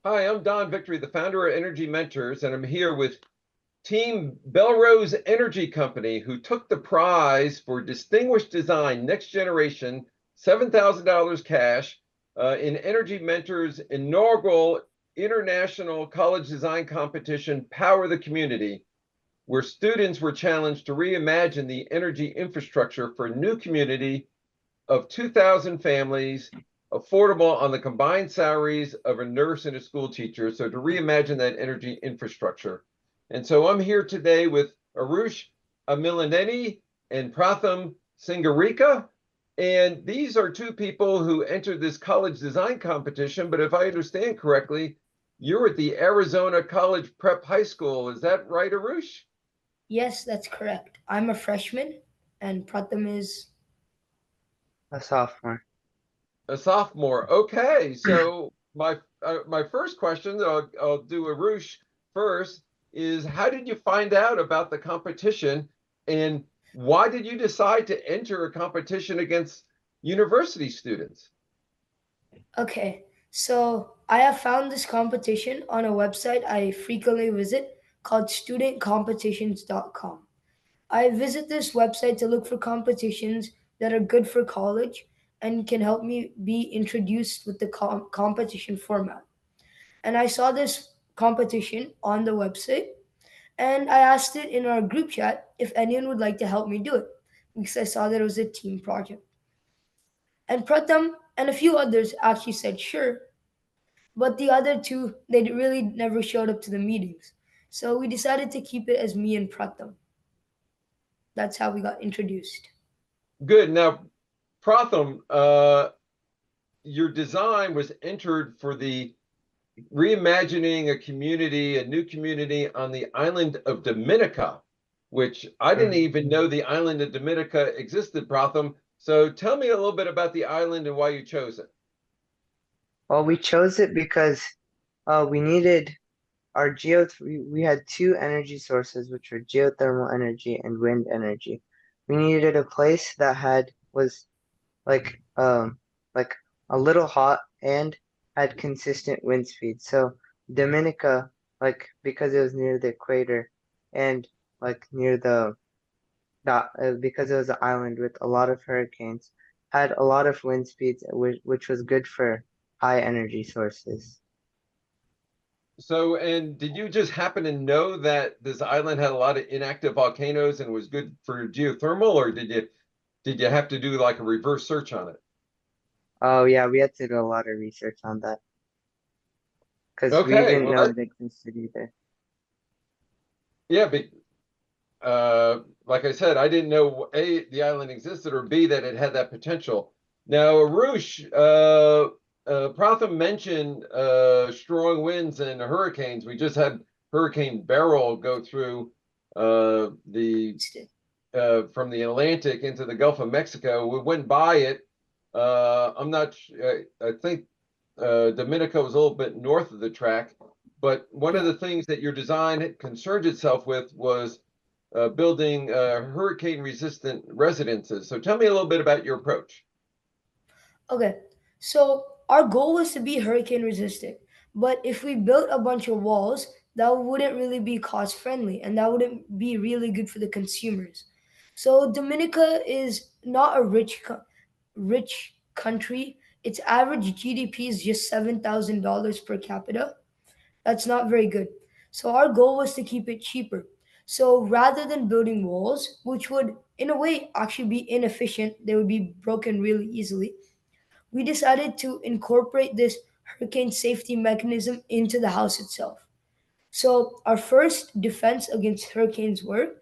Hi, I'm Don Victory, the founder of Energy Mentors, and I'm here with Team Belrose Energy Company, who took the prize for Distinguished Design Next Generation, $7,000 cash, in Energy Mentors' inaugural International College Design Competition, Power the Community, where students were challenged to reimagine the energy infrastructure for a new community of 2,000 families, affordable on the combined salaries of a nurse and a school teacher. So to reimagine that energy infrastructure. And so I'm here today with Aarush Amilineni and Pratham Singarika. And these are two people who entered this college design competition. But if I understand correctly, you're at the Arizona College Prep High School. Is that right, Aarush? Yes, that's correct. I'm a freshman, and Pratham is. A sophomore. A sophomore. Okay, so my first question, I'll do Arush first, is how did you find out about the competition, and why did you decide to enter a competition against university students? Okay, so I have found this competition on a website I frequently visit called studentcompetitions.com. I visit this website to look for competitions that are good for college and can help me be introduced with the competition format. And I saw this competition on the website, and I asked it in our group chat if anyone would like to help me do it because I saw that it was a team project. And Pratham and a few others actually said sure, but the other two, they really never showed up to the meetings. So we decided to keep it as me and Pratham. That's how we got introduced. Good. Now, Pratham, your design was entered for the reimagining a community, a new community on the island of Dominica, which I didn't Mm. even know the island of Dominica existed, Pratham. So tell me a little bit about the island and why you chose it. Well, we chose it because we needed we had two energy sources, which were geothermal energy and wind energy. We needed a place that was like like a little hot and had consistent wind speed. So Dominica, because it was near the equator and near because it was an island with a lot of hurricanes, had a lot of wind speeds, which was good for high energy sources. So, and did you just happen to know that this island had a lot of inactive volcanoes and was good for geothermal, or did you have to do like a reverse search on it? Oh yeah, we had to do a lot of research on that because we Okay, didn't well know that it existed either. yeah, like I said, I didn't know A, the island existed, or B, that it had that potential. Now, Arush, Pratham mentioned strong winds and hurricanes. We just had Hurricane Beryl go through the from the Atlantic into the Gulf of Mexico. We went by it. I'm not. I think Dominica was a little bit north of the track, but one of Yeah. the things that your design concerned itself with was building hurricane-resistant residences. So tell me a little bit about your approach. Okay, so our goal was to be hurricane resistant, but if we built a bunch of walls, that wouldn't really be cost friendly and that wouldn't be really good for the consumers. So Dominica is not a rich country. Its average GDP is just $7,000 per capita. That's not very good. So our goal was to keep it cheaper. So rather than building walls, which would in a way actually be inefficient, they would be broken really easily, we decided to incorporate this hurricane safety mechanism into the house itself. So our first defense against hurricanes were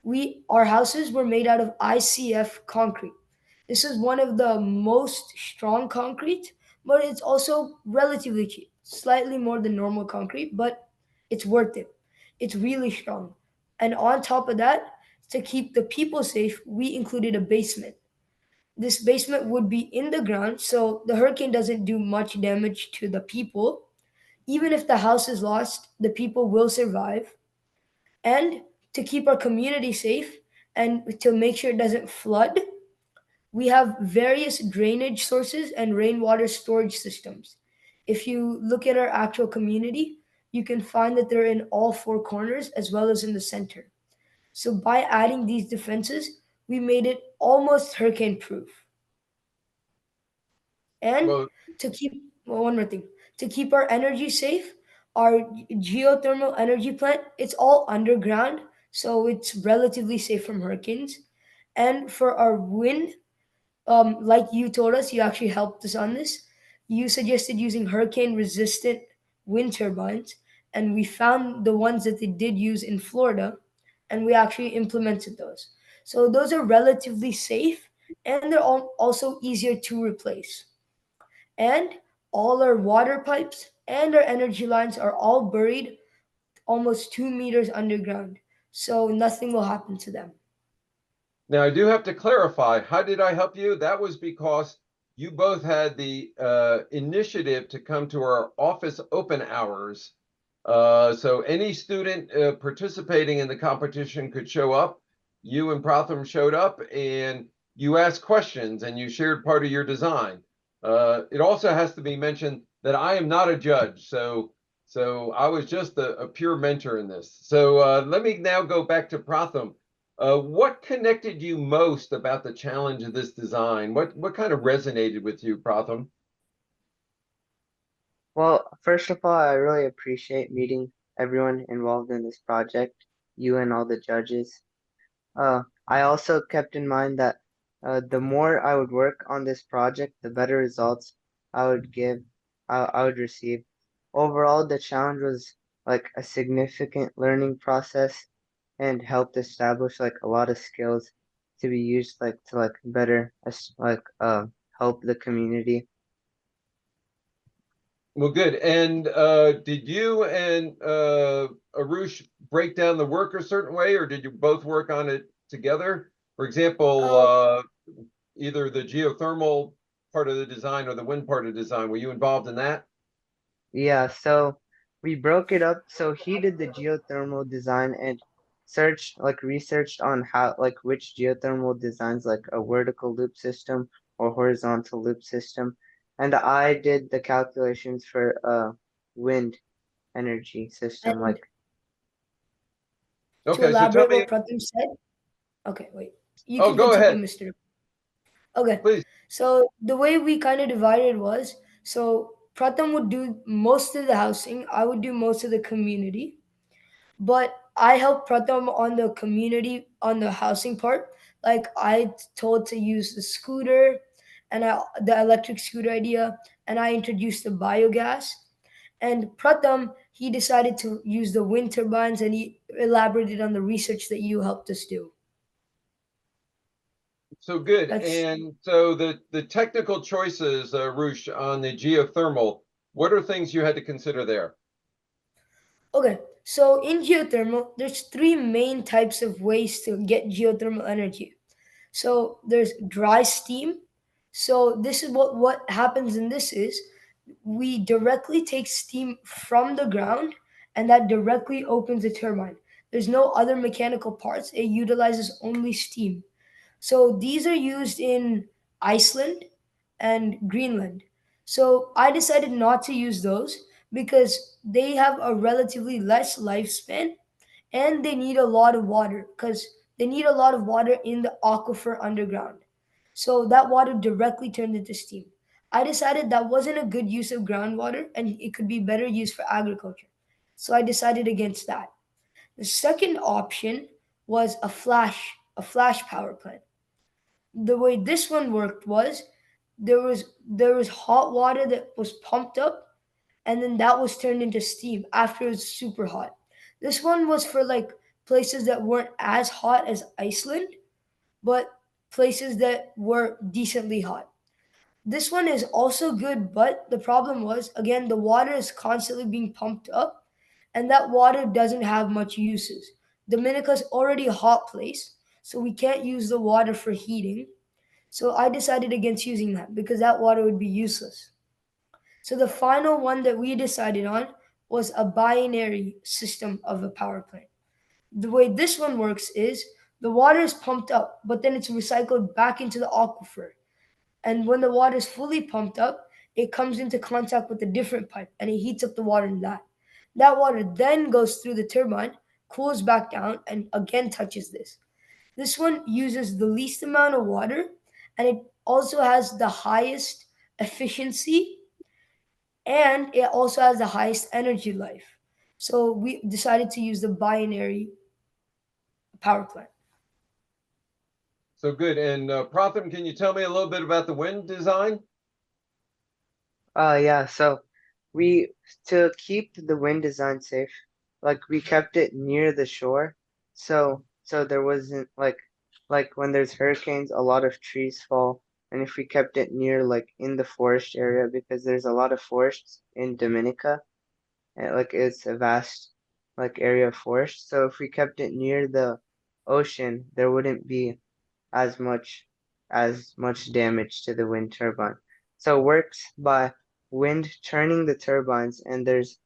we our houses were made out of ICF concrete. This is one of the most strong concrete, but it's also relatively cheap, slightly more than normal concrete, but it's worth it. It's really strong. And on top of that, to keep the people safe, we included a basement. This basement would be in the ground, so the hurricane doesn't do much damage to the people. Even if the house is lost, the people will survive. And to keep our community safe and to make sure it doesn't flood, we have various drainage sources and rainwater storage systems. If you look at our actual community, you can find that they're in all four corners as well as in the center. So by adding these defenses, we made it almost hurricane proof. And Well, to keep well, one more thing, to keep our energy safe, our geothermal energy plant, it's all underground, so it's relatively safe from hurricanes. And for our wind, like you told us, you actually helped us on this. You suggested using hurricane resistant wind turbines, and we found the ones that they did use in Florida, and we actually implemented those. So those are relatively safe, and they're also easier to replace. And all our water pipes and our energy lines are all buried almost 2 meters underground, so nothing will happen to them. now I do have to clarify, how did I help you? That was because you both had the initiative to come to our office open hours. So any student participating in the competition could show up. You and Pratham showed up and you asked questions and you shared part of your design. It also has to be mentioned that I am not a judge, so I was just a pure mentor in this. So let me now go back to Pratham. What connected you most about the challenge of this design? What kind of resonated with you, Pratham? Well, first of all, I really appreciate meeting everyone involved in this project, you and all the judges. I also kept in mind that the more I would work on this project, the better results I would I would receive. Overall, the challenge was like a significant learning process and helped establish like a lot of skills to be used like to like better help the community. Well, good. And did you and Aarush break down the work a certain way, or did you both work on it together? For example, Uh, either the geothermal part of the design or the wind part of the design. Were you involved in that? Yeah, so we broke it up. So he did the geothermal design and researched on how, like, which geothermal designs, like a vertical loop system or horizontal loop system. And I did the calculations for a wind energy system. and Like, to Okay, so tell elaborate me. what Pratham said, okay, wait, you Oh, can go continue, ahead, Mr. Okay, please. so the way we kind of divided was so Pratham would do most of the housing, I would do most of the community, but I helped Pratham on the community on the housing part. Like I told to use the scooter and the electric scooter idea, and I introduced the biogas. And Pratham, he decided to use the wind turbines, and he elaborated on the research that you helped us do. So good. That's And so the technical choices, Roosh, on the geothermal, what are things you had to consider there? okay. So in geothermal, there's three main types of ways to get geothermal energy. So there's dry steam. So this is what happens in this is we directly take steam from the ground and that directly opens the turbine. There's no other mechanical parts. It utilizes only steam. So these are used in Iceland and Greenland. So I decided not to use those because they have a relatively less lifespan and they need a lot of water because they need a lot of water in the aquifer underground. So that water directly turned into steam. I decided that wasn't a good use of groundwater and it could be better used for agriculture. So I decided against that. The second option was a flash power plant. The way this one worked was there was hot water that was pumped up and then that was turned into steam after it was super hot. This one was for like places that weren't as hot as Iceland, but places that were decently hot. This one is also good, but the problem was again the water is constantly being pumped up and that water doesn't have much uses. Dominica's already a hot place, so we can't use the water for heating. So I decided against using that because that water would be useless. So the final one that we decided on was a binary system of a power plant. The way this one works is the water is pumped up, but then it's recycled back into the aquifer. And when the water is fully pumped up, it comes into contact with a different pipe and it heats up the water in that. That water then goes through the turbine, cools back down, and again touches this. This one uses the least amount of water and it also has the highest efficiency and it also has the highest energy life. So we decided to use the binary power plant. So good. And Pratham, can you tell me a little bit about the wind design? Yeah, so we to keep the wind design safe, like we kept it near the shore, so there wasn't like when there's hurricanes, a lot of trees fall, and if we kept it near like in the forest area because there's a lot of forests in Dominica, and like it's a vast like area of forest. So if we kept it near the ocean, there wouldn't be as much as much damage to the wind turbine. So it works by wind turning the turbines, and there's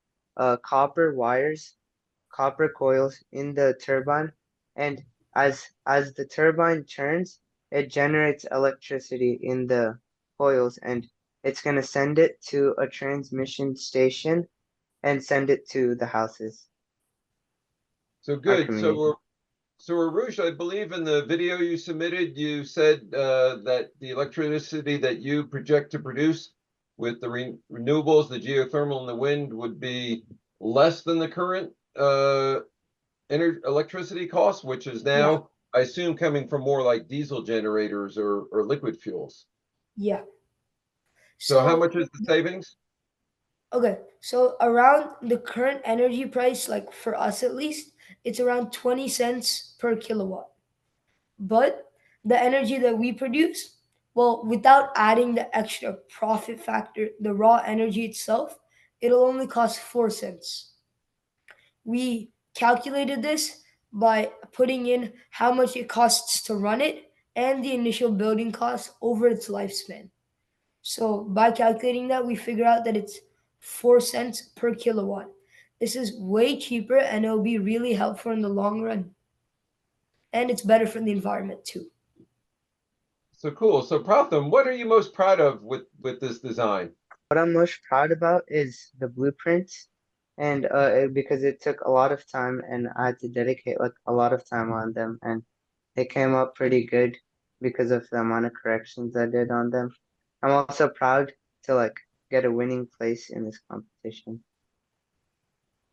copper wires, copper coils in the turbine, and as the turbine turns, it generates electricity in the coils, and it's gonna send it to a transmission station and send it to the houses, So our good. community. So Aarush, I believe in the video you submitted, you said that the electricity that you project to produce with the renewables, the geothermal and the wind would be less than the current electricity cost, which is Yeah, now, I assume, coming from more like diesel generators or liquid fuels. yeah. So how So much is the savings? okay, so around the current energy price, like for us at least, it's around 20 cents per kilowatt. But the energy that we produce, well, without adding the extra profit factor, the raw energy itself, it'll only cost 4 cents. We calculated this by putting in how much it costs to run it and the initial building costs over its lifespan. So by calculating that, we figure out that it's 4 cents per kilowatt. This is way cheaper and it'll be really helpful in the long run. And it's better for the environment too. So cool. So Pratham, what are you most proud of with this design? What I'm most proud about is the blueprints, and because it took a lot of time, and I had to dedicate like a lot of time on them, and it came up pretty good because of the amount of corrections I did on them. I'm also proud to like get a winning place in this competition.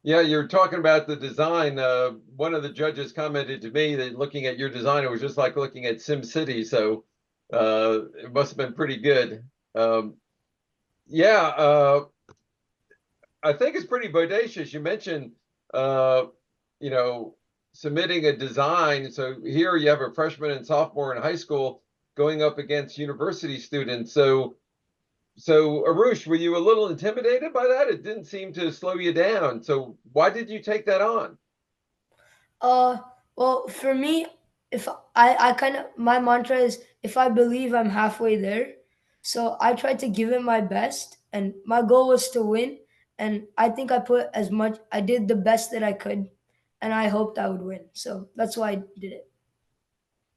Yeah, you're talking about the design. One of the judges commented to me that looking at your design, it was just like looking at Sim City. So it must have been pretty good. Um, yeah, I think it's pretty bodacious. You mentioned, uh, you know, submitting a design. So here you have a freshman and sophomore in high school going up against university students. So Aarush, were you a little intimidated by that? It didn't seem to slow you down. So why did you take that on? Uh, well, for me, if I kind of my mantra is if I believe I'm halfway there, so I tried to give it my best, and my goal was to win. And I think I put as much, I did the best that I could, and I hoped I would win. So that's why I did it.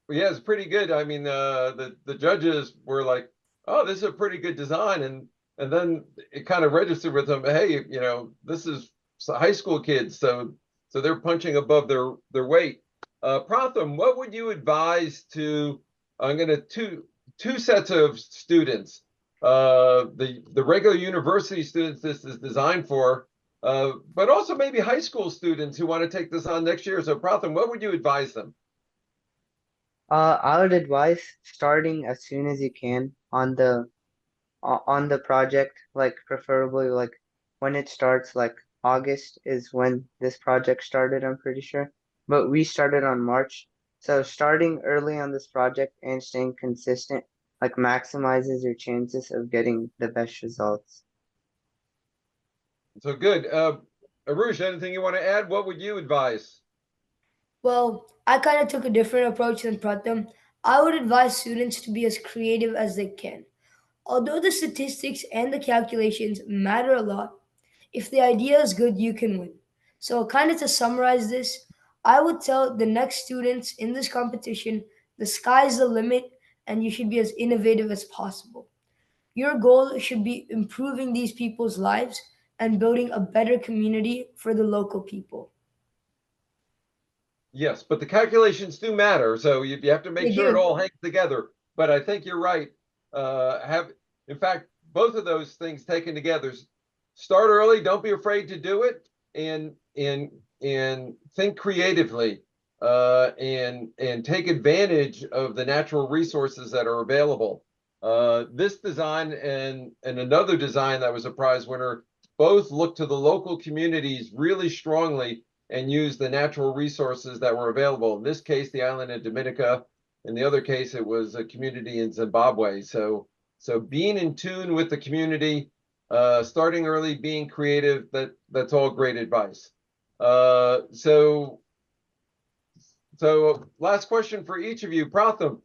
Well, yeah, it's pretty good. I mean, the judges were like, "Oh, this is a pretty good design," and then it kind of registered with them, "Hey, this is high school kids, so they're punching above their weight." Pratham, what would you advise to? I'm going to two sets of students. The regular university students this is designed for, but also maybe high school students who want to take this on next year. So, Pratham, what would you advise them? I would advise starting as soon as you can on the project, like preferably like when it starts, like August is when this project started, I'm pretty sure. But we started on March. So starting early on this project and staying consistent like maximizes your chances of getting the best results. So good. Arush, anything you want to add? What would you advise? Well, I kind of took a different approach than Pratham. I would advise students to be as creative as they can. Although the statistics and the calculations matter a lot, if the idea is good, you can win. So, kind of to summarize this, I would tell the next students in this competition the sky's the limit and you should be as innovative as possible. Your goal should be improving these people's lives and building a better community for the local people. Yes, but the calculations do matter. So you have to make They sure it do. all hangs together. But I think you're right. In fact, both of those things taken together, start early, don't be afraid to do it, and think creatively, and take advantage of the natural resources that are available. This design and another design that was a prize winner both look to the local communities really strongly and use the natural resources that were available. In this case, the island of Dominica. In the other case, it was a community in Zimbabwe. So being in tune with the community, starting early, being creative, that's all great advice. So last question for each of you. Pratham,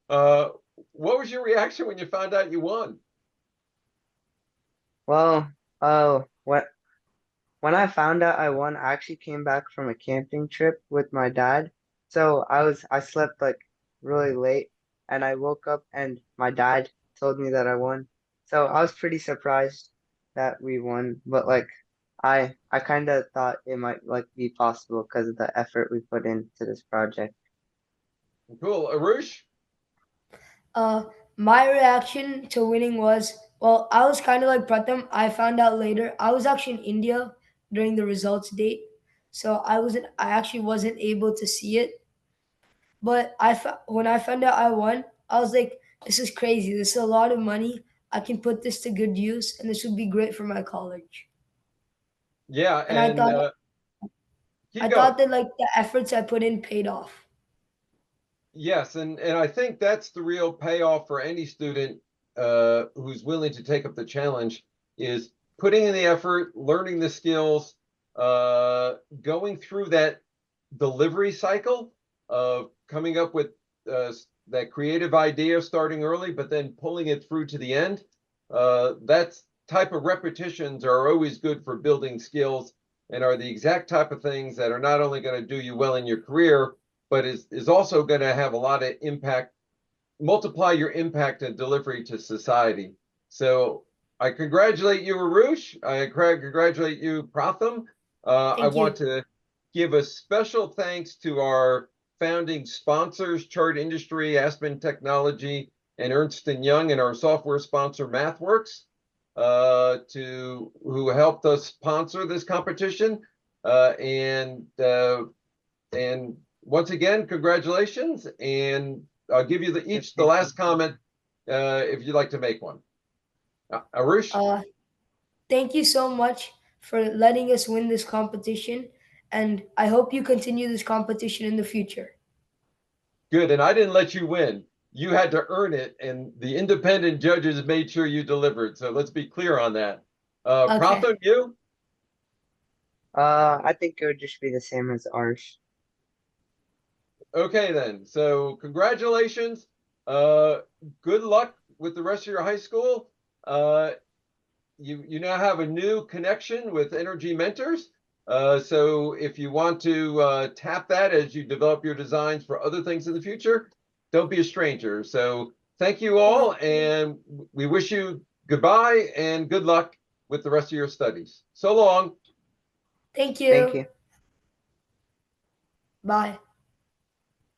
what was your reaction when you found out you won? Well, when I found out I won, I actually came back from a camping trip with my dad. So I slept like really late and I woke up and my dad told me that I won. So I was pretty surprised that we won, but like I kind of thought it might like be possible because of the effort we put into this project. Cool. Aarush? Uh, my reaction to winning was, well, I was kind of like Pratham. I found out later. I was actually in India during the results date, so I actually wasn't able to see it. But when I found out I won, I was like, this is crazy. This is a lot of money. I can put this to good use, and this would be great for my college. Yeah, And I and thought, keep I going. thought that like the efforts I put in paid off. Yes, and I think that's the real payoff for any student who's willing to take up the challenge is putting in the effort, learning the skills, going through that delivery cycle of coming up with that creative idea starting early, but then pulling it through to the end. That type of repetitions are always good for building skills and are the exact type of things that are not only going to do you well in your career, but is also going to have a lot of impact, multiply your impact and delivery to society. So I congratulate you, Aarush. I congratulate you, Pratham. I Thank want you. to give a special thanks to our founding sponsors, Chart Industry, Aspen Technology, and Ernst & Young, and our software sponsor, MathWorks, who helped us sponsor this competition. And once again, congratulations. And I'll give you Yes, each the thank you. last comment if you'd like to make one. Aarush? Uh, Thank you so much for letting us win this competition, and I hope you continue this competition in the future. Good. And I didn't let you win. You had to earn it, and the independent judges made sure you delivered. So let's be clear on that. Okay. Pratham, you? I think it would just be the same as ours. Okay, then. So congratulations. Uh, Good luck with the rest of your high school. Uh, you now have a new connection with Energy Mentors. So if you want to tap that as you develop your designs for other things in the future, don't be a stranger. So thank you Okay. all, and we wish you goodbye and good luck with the rest of your studies. So long. Thank Thank you. you. Bye.